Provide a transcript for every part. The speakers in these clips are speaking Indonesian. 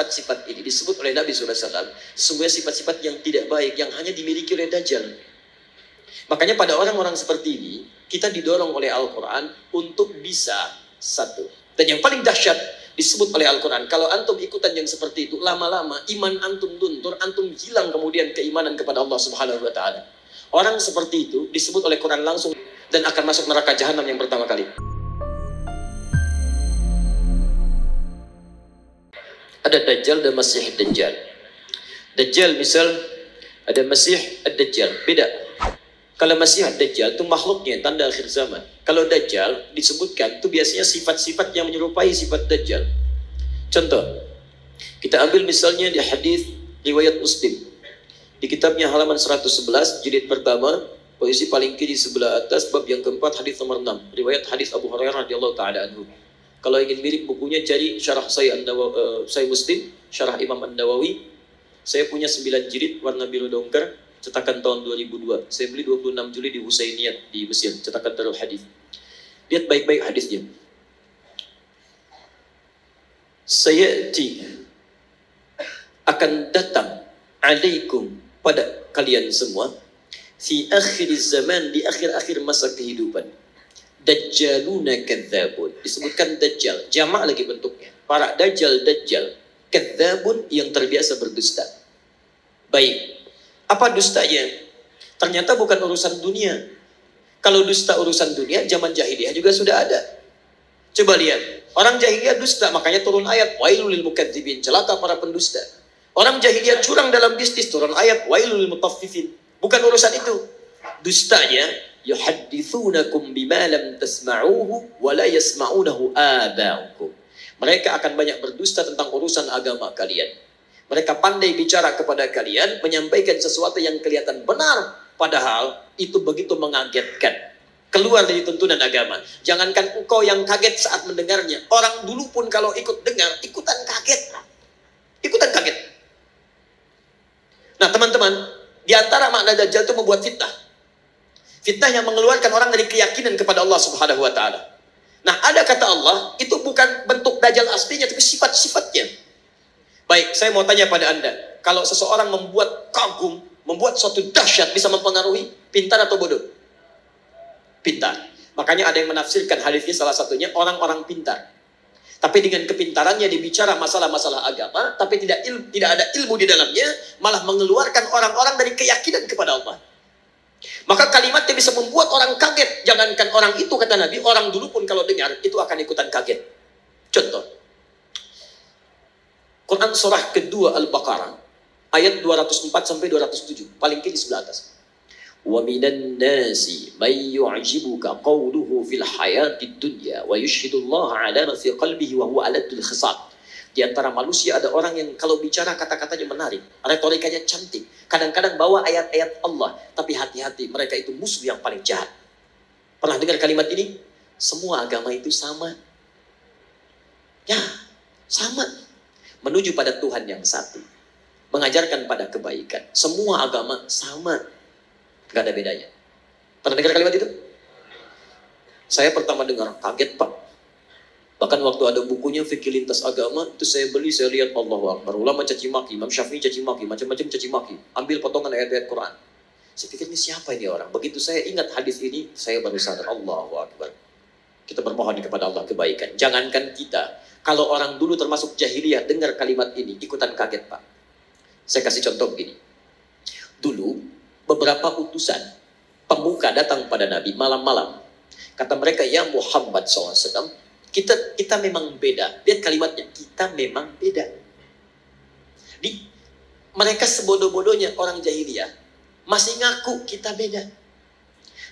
sifat-sifat ini disebut oleh Nabi SAW semuanya sifat-sifat yang tidak baik, yang hanya dimiliki oleh Dajjal. Makanya pada orang-orang seperti ini, kita didorong oleh Al-Quran untuk bisa satu. Dan yang paling dahsyat disebut oleh Al-Quran, kalau antum ikutan yang seperti itu, lama-lama iman antum luntur, antum hilang kemudian keimanan kepada Allah Subhanahu wa Ta'ala. Orang seperti itu disebut oleh Quran langsung dan akan masuk neraka jahanam yang pertama kali. Ada Dajjal dan Masih Dajjal. Dajjal misal ada Masih Dajjal, beda. Kalau Masih Dajjal itu makhluknya tanda akhir zaman. Kalau Dajjal disebutkan itu biasanya sifat-sifat yang menyerupai sifat Dajjal. Contoh, kita ambil misalnya di hadis riwayat Muslim. Di kitabnya halaman 111 jilid pertama, posisi paling kiri sebelah atas, bab yang keempat, hadis nomor 6, riwayat hadis Abu Hurairah radhiyallahu taala anhu. Kalau ingin mirip bukunya, cari syarah Sahih Muslim, syarah Imam An-Nawawi. Saya punya 9 jilid warna biru dongker, cetakan tahun 2002. Saya beli 26 Juli di Husainiyat di Mesir, cetakan Darul Hadis. Lihat baik-baik hadisnya. Sayati akan datang alaikum pada kalian semua fi akhir zaman, di akhir-akhir masa kehidupan, dajjaluna kadzabun. Disebutkan dajjal, jamak lagi bentuknya. Para dajjal, kadzabun yang terbiasa berdusta. Baik, apa dustanya? Ternyata bukan urusan dunia. Kalau dusta urusan dunia, zaman jahiliyah juga sudah ada. Coba lihat, orang jahiliyah dusta, makanya turun ayat wailul lil mukadzibin, celaka para pendusta. Orang jahiliyah curang dalam bisnis, turun ayat wailul lil mutaffifin. Bukan urusan itu. Dustanya yuhadditsunakum bima lam tasma'uhu wa la yasma'unahu aba'ukum. Mereka akan banyak berdusta tentang urusan agama kalian. Mereka pandai bicara kepada kalian, menyampaikan sesuatu yang kelihatan benar, padahal itu begitu mengagetkan. Keluar dari tuntunan agama. Jangankan engkau yang kaget saat mendengarnya, orang dulu pun kalau ikut dengar, ikutan kaget. Ikutan kaget. Nah teman-teman, di antara makna Dajjal itu membuat fitnah. Fitnah yang mengeluarkan orang dari keyakinan kepada Allah Subhanahu wa Ta'ala. Nah, ada kata Allah, itu bukan bentuk Dajjal aslinya, tapi sifat-sifatnya. Baik, saya mau tanya pada Anda, kalau seseorang membuat kagum, membuat suatu dahsyat, bisa mempengaruhi, pintar atau bodoh? Pintar. Makanya ada yang menafsirkan hadisnya, salah satunya orang-orang pintar. Tapi dengan kepintarannya dibicara masalah-masalah agama, tapi tidak ada ilmu di dalamnya, malah mengeluarkan orang-orang dari keyakinan kepada Allah. Maka kalimatnya bisa membuat orang kaget. Jangankan orang itu, kata Nabi, orang dulu pun kalau dengar itu akan ikutan kaget. Contoh, Quran surah kedua Al-Baqarah ayat 204-207, paling kiri sebelah atas. Wa minan nasi may yu'jibuka qawluhu fil hayatid dunya wa yushhidullaha 'ala ma fi qalbihi wa huwa 'alatul khisab. Di antara manusia ada orang yang kalau bicara kata-katanya menarik, retorikanya cantik, kadang-kadang bawa ayat-ayat Allah, tapi hati-hati, mereka itu musuh yang paling jahat. Pernah dengar kalimat ini? Semua agama itu sama. Ya, sama. Menuju pada Tuhan yang satu. Mengajarkan pada kebaikan. Semua agama sama. Gak ada bedanya. Pernah dengar kalimat itu? Saya pertama dengar, kaget Pak. Bahkan waktu ada bukunya Fikih Lintas Agama, itu saya beli, saya lihat Allahu Akbar. Ulama caci maki, Imam Syafi'i caci maki, macam-macam caci maki. Ambil potongan ayat-ayat Quran. Saya pikir ini siapa ini orang? Begitu saya ingat hadis ini, saya baru sadar, Allahu Akbar. Kita bermohon kepada Allah kebaikan. Jangankan kita, kalau orang dulu termasuk jahiliyah dengar kalimat ini, ikutan kaget Pak. Saya kasih contoh begini. Dulu, beberapa utusan pemuka datang pada Nabi malam-malam. Kata mereka, ya Muhammad SAW, kita memang beda. Lihat kalimatnya, kita memang beda. Mereka sebodoh-bodohnya orang jahiliyah masih ngaku kita beda.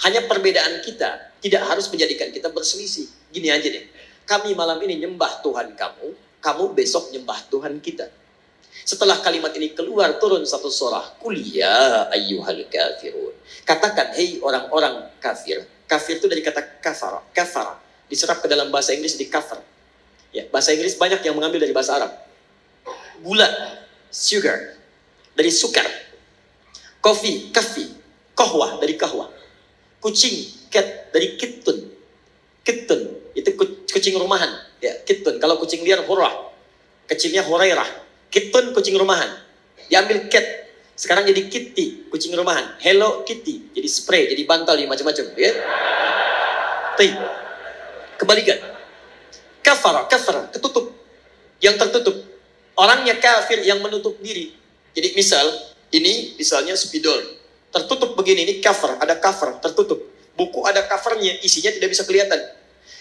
Hanya perbedaan kita tidak harus menjadikan kita berselisih. Gini aja deh, kami malam ini nyembah Tuhan kamu, kamu besok nyembah Tuhan kita. Setelah kalimat ini keluar, turun satu surah, Qul ya ayyuhal kafirun. Katakan, hei orang-orang kafir. Kafir itu dari kata kafara. Kafara diserap ke dalam bahasa Inggris di kafir. Ya, bahasa Inggris banyak yang mengambil dari bahasa Arab. Gula, sugar, dari sukar. Kopi, kafi. Kohwah, dari kahwah. Kucing, cat, dari kittun. Kittun, itu kucing rumahan. Ya, kittun. Kalau kucing liar, hurrah. Kecilnya hurairah. Kitten kucing rumahan. Diambil cat. Sekarang jadi kitty, kucing rumahan. Hello Kitty, jadi spray, jadi bantal, jadi macam-macam. Ya? Kebalikan. Kafara, ketutup. Yang tertutup. Orangnya kafir yang menutup diri. Jadi misal, ini misalnya spidol. Tertutup begini, ini cover, ada cover, tertutup. Buku ada covernya, isinya tidak bisa kelihatan.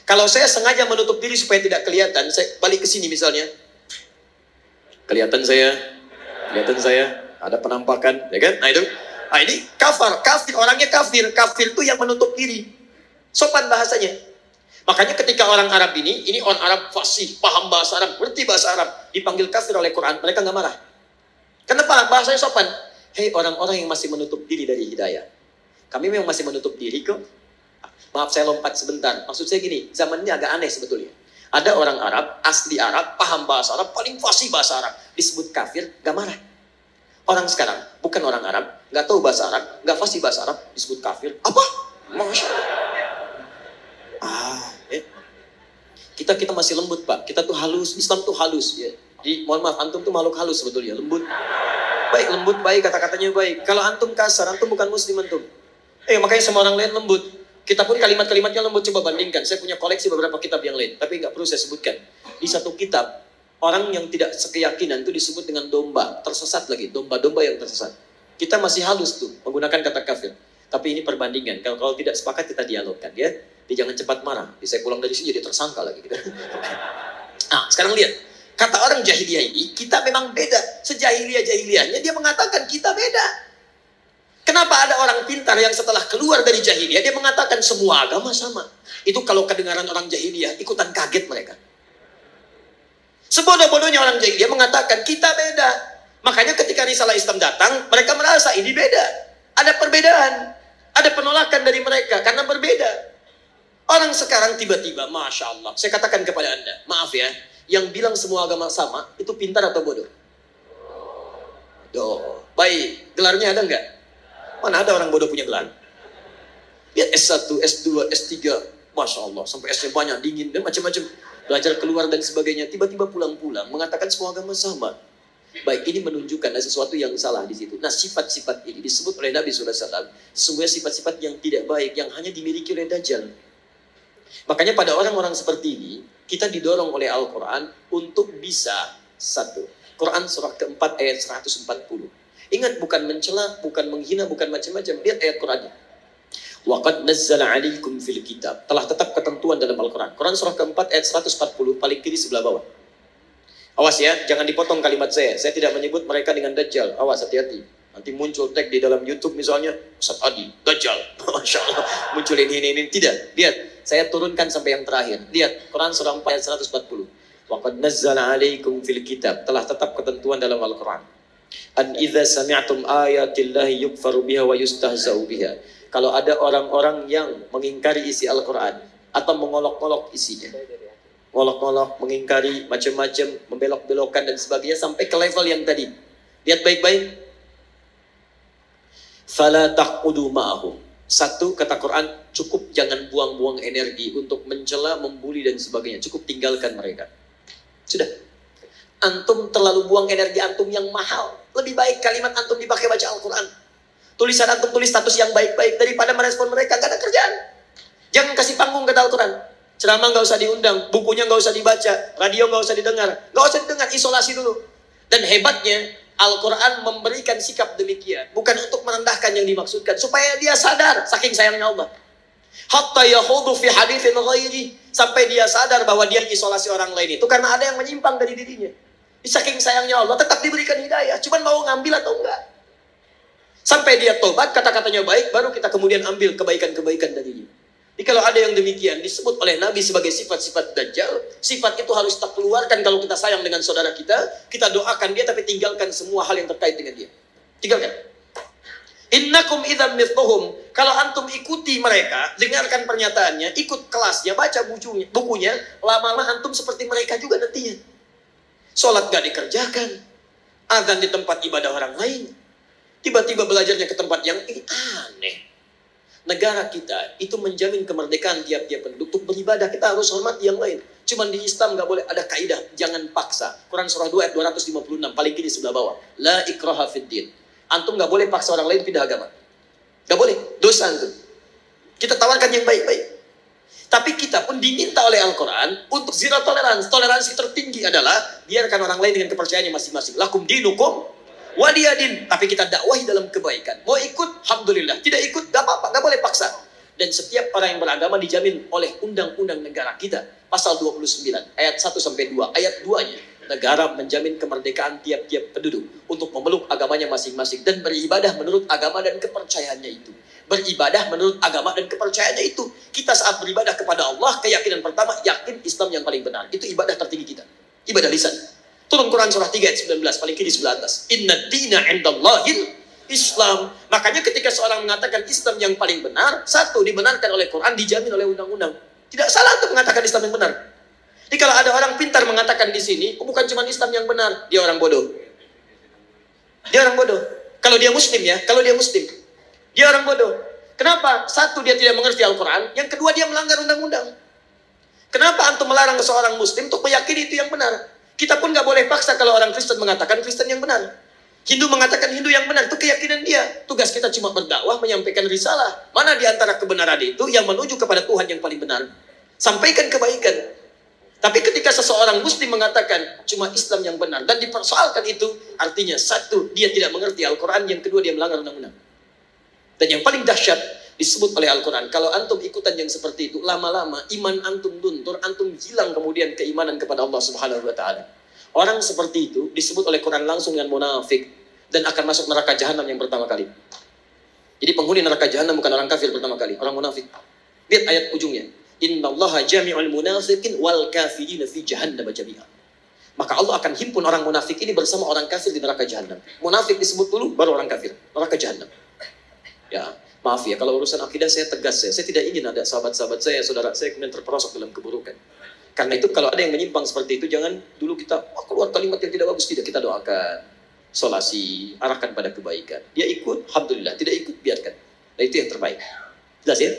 Kalau saya sengaja menutup diri supaya tidak kelihatan, saya balik ke sini misalnya. Kelihatan saya, ada penampakan, ya kan? Nah itu, ini kafir, orangnya kafir itu yang menutup diri. Sopan bahasanya. Makanya ketika orang Arab ini orang Arab fasih, paham bahasa Arab, ngerti bahasa Arab, dipanggil kafir oleh Quran, mereka nggak marah. Kenapa? Bahasanya sopan. Hei orang-orang yang masih menutup diri dari hidayah. Kami memang masih menutup diri kok. Maaf saya lompat sebentar. Maksud saya gini, zaman ini agak aneh sebetulnya. Ada orang Arab, asli Arab, paham bahasa Arab, paling fasih bahasa Arab. Disebut kafir, gak marah. Orang sekarang, bukan orang Arab, gak tahu bahasa Arab, gak fasih bahasa Arab, disebut kafir. Apa? Masya Allah. Kita masih lembut Pak. Kita tuh halus, Islam tuh halus. Ya. Jadi mohon maaf, antum tuh makhluk halus sebetulnya. Lembut. Baik, lembut, baik, kata-katanya baik. Kalau antum kasar, antum bukan muslim antum. Makanya semua orang lain lembut. Kita pun kalimat-kalimatnya lembut, coba bandingkan. Saya punya koleksi beberapa kitab yang lain, tapi nggak perlu saya sebutkan. Di satu kitab, orang yang tidak sekeyakinan itu disebut dengan domba, tersesat lagi, domba-domba yang tersesat. Kita masih halus tuh, menggunakan kata kafir. Tapi ini perbandingan, kalau tidak sepakat kita dialogkan ya. Dia jangan cepat marah. Saya pulang dari sini jadi tersangka lagi. Gitu. Nah, sekarang lihat. Kata orang jahiliyah ini, kita memang beda. Sejahiliyah-jahiliyahnya dia mengatakan kita beda. Kenapa ada orang pintar yang setelah keluar dari jahiliyah, dia mengatakan semua agama sama. Itu kalau kedengaran orang jahiliyah, ikutan kaget mereka. Sebodoh-bodohnya orang jahiliyah mengatakan kita beda. Makanya ketika risalah Islam datang, mereka merasa ini beda. Ada perbedaan. Ada penolakan dari mereka karena berbeda. Orang sekarang tiba-tiba, Masya Allah. Saya katakan kepada Anda, maaf ya. Yang bilang semua agama sama, itu pintar atau bodoh? Baik, gelarnya ada nggak? Mana ada orang bodoh punya gelar? Lihat S1, S2, S3, Masya Allah, sampai S-nya banyak, dingin, dan macam-macam. Belajar keluar dan sebagainya, tiba-tiba pulang-pulang, mengatakan semua agama sama. Baik, ini menunjukkan ada sesuatu yang salah di situ. Nah, sifat-sifat ini disebut oleh Nabi SAW, sesungguhnya sifat-sifat yang tidak baik, yang hanya dimiliki oleh Dajjal. Makanya pada orang-orang seperti ini, kita didorong oleh Al-Quran untuk bisa satu. Quran surah keempat ayat 140. Ingat, bukan mencela, bukan menghina, bukan macam-macam. Lihat ayat Qurannya. Waqad nazzala alaikum fil kitab. Telah tetap ketentuan dalam Al-Quran. Quran surah keempat ayat 140, paling kiri sebelah bawah. Awas ya, jangan dipotong kalimat saya. Saya tidak menyebut mereka dengan Dajjal. Awas, hati-hati. Nanti muncul tag di dalam YouTube misalnya, Ustaz Adi, Dajjal. Masya Allah, muncul ini. Tidak, lihat. Saya turunkan sampai yang terakhir. Lihat, Quran surah 4 ayat 140. Waqad nazzala alaikum fil kitab. Telah tetap ketentuan dalam Al-Quran. An idza sami'tum ayatillahi yukfaru biha wa yustahza'u biha. Kalau ada orang-orang yang mengingkari isi Al-Quran atau mengolok-olok isinya. Ngolok-ngolok, mengingkari, macam-macam, membelok-belokkan dan sebagainya sampai ke level yang tadi. Lihat baik-baik. Fala taqudu ma'ahum. Satu, kata Quran, cukup jangan buang-buang energi untuk mencela, membuli dan sebagainya. Cukup tinggalkan mereka. Sudah. Antum terlalu buang energi antum yang mahal. Lebih baik kalimat antum dipakai baca Al-Quran. Tulisan antum tulis status yang baik-baik daripada merespon mereka. Gak ada kerjaan. Jangan kasih panggung kata Al-Quran. Ceramah gak usah diundang. Bukunya gak usah dibaca. Radio gak usah didengar. Gak usah didengar. Isolasi dulu. Dan hebatnya, Al-Quran memberikan sikap demikian. Bukan untuk merendahkan yang dimaksudkan. Supaya dia sadar. Saking sayangnya Allah. Hatta yahudu fi hadithin ghairi. Sampai dia sadar bahwa dia isolasi orang lain itu. Karena ada yang menyimpang dari dirinya. Saking sayangnya Allah. Tetap diberikan hidayah. Cuman mau ngambil atau enggak. Sampai dia tobat. Kata-katanya baik. Baru kita kemudian ambil kebaikan-kebaikan darinya. Jadi kalau ada yang demikian disebut oleh Nabi sebagai sifat-sifat Dajjal, sifat itu harus kita keluarkan kalau kita sayang dengan saudara kita doakan dia tapi tinggalkan semua hal yang terkait dengan dia. Tinggalkan. Innakum idzam mithluhum. Kalau antum ikuti mereka, dengarkan pernyataannya, ikut kelasnya, baca bukunya, lama-lama antum seperti mereka juga nantinya. Sholat gak dikerjakan, azan di tempat ibadah orang lain, tiba-tiba belajarnya ke tempat yang ini aneh. negara kita itu menjamin kemerdekaan tiap-tiap penduduk untuk beribadah. Kita harus hormati yang lain. Cuman di Islam nggak boleh ada kaidah, jangan paksa. Quran surah 2 ayat 256, paling kiri sebelah bawah. La ikraha fid din. Antum nggak boleh paksa orang lain pindah agama. Nggak boleh, dosa antum. Kita tawarkan yang baik-baik. Tapi kita pun diminta oleh Al-Quran untuk zero toleransi. Toleransi tertinggi adalah biarkan orang lain dengan kepercayaannya masing-masing. Lakum dinukum waliyadin. Tapi kita dakwahi dalam kebaikan. Mau ikut, alhamdulillah. Tidak ikut, gak apa-apa, gak boleh paksa. Dan setiap orang yang beragama dijamin oleh undang-undang negara kita. Pasal 29, ayat 1-2. Ayat 2-nya, negara menjamin kemerdekaan tiap-tiap penduduk untuk memeluk agamanya masing-masing dan beribadah menurut agama dan kepercayaannya itu. Beribadah menurut agama dan kepercayaannya itu. Kita saat beribadah kepada Allah, keyakinan pertama, yakin Islam yang paling benar. Itu ibadah tertinggi kita. Ibadah lisan. Turun Quran surah 3 ayat 19, paling kiri sebelah atas. Inna dina indallahil Islam. Makanya ketika seorang mengatakan Islam yang paling benar, satu, dibenarkan oleh Quran, dijamin oleh undang-undang. Tidak salah untuk mengatakan Islam yang benar. Jadi kalau ada orang pintar mengatakan di sini, bukan cuma Islam yang benar, dia orang bodoh. Dia orang bodoh. Kalau dia Muslim ya, kalau dia Muslim. Dia orang bodoh. Kenapa? Satu, dia tidak mengerti Al-Quran. Yang kedua, dia melanggar undang-undang. Kenapa antum melarang seorang Muslim untuk meyakini itu yang benar? Kita pun nggak boleh paksa kalau orang Kristen mengatakan Kristen yang benar. Hindu mengatakan Hindu yang benar. Itu keyakinan dia. Tugas kita cuma berdakwah, menyampaikan risalah. Mana di antara kebenaran itu yang menuju kepada Tuhan yang paling benar? Sampaikan kebaikan. Tapi ketika seseorang Muslim mengatakan cuma Islam yang benar dan dipersoalkan itu, artinya satu, dia tidak mengerti Al-Quran. Yang kedua, dia melanggar undang-undang. Dan yang paling dahsyat disebut oleh Al-Quran, kalau antum ikutan yang seperti itu, lama-lama iman antum luntur, antum hilang kemudian keimanan kepada Allah Subhanahu wa Ta'ala. Orang seperti itu disebut oleh Quran langsung dengan munafik dan akan masuk neraka jahanam yang pertama kali. Jadi penghuni neraka jahanam bukan orang kafir pertama kali, orang munafik. Lihat ayat ujungnya. Innallaha jami'ul munafiqin wal kafirina fi jahannam jami'a. Maka Allah akan himpun orang munafik ini bersama orang kafir di neraka jahanam. Munafik disebut dulu, baru orang kafir, neraka jahanam. Ya, maaf ya, kalau urusan akidah saya tegas ya. Saya tidak ingin ada sahabat-sahabat saya, saudara saya kemudian terperosok dalam keburukan. Karena itu kalau ada yang menyimpang seperti itu, jangan dulu kita keluar kalimat yang tidak bagus. Tidak, kita doakan, solasi, arahkan pada kebaikan. Dia ikut, alhamdulillah. Tidak ikut, biarkan. Nah itu yang terbaik. Jelas ya?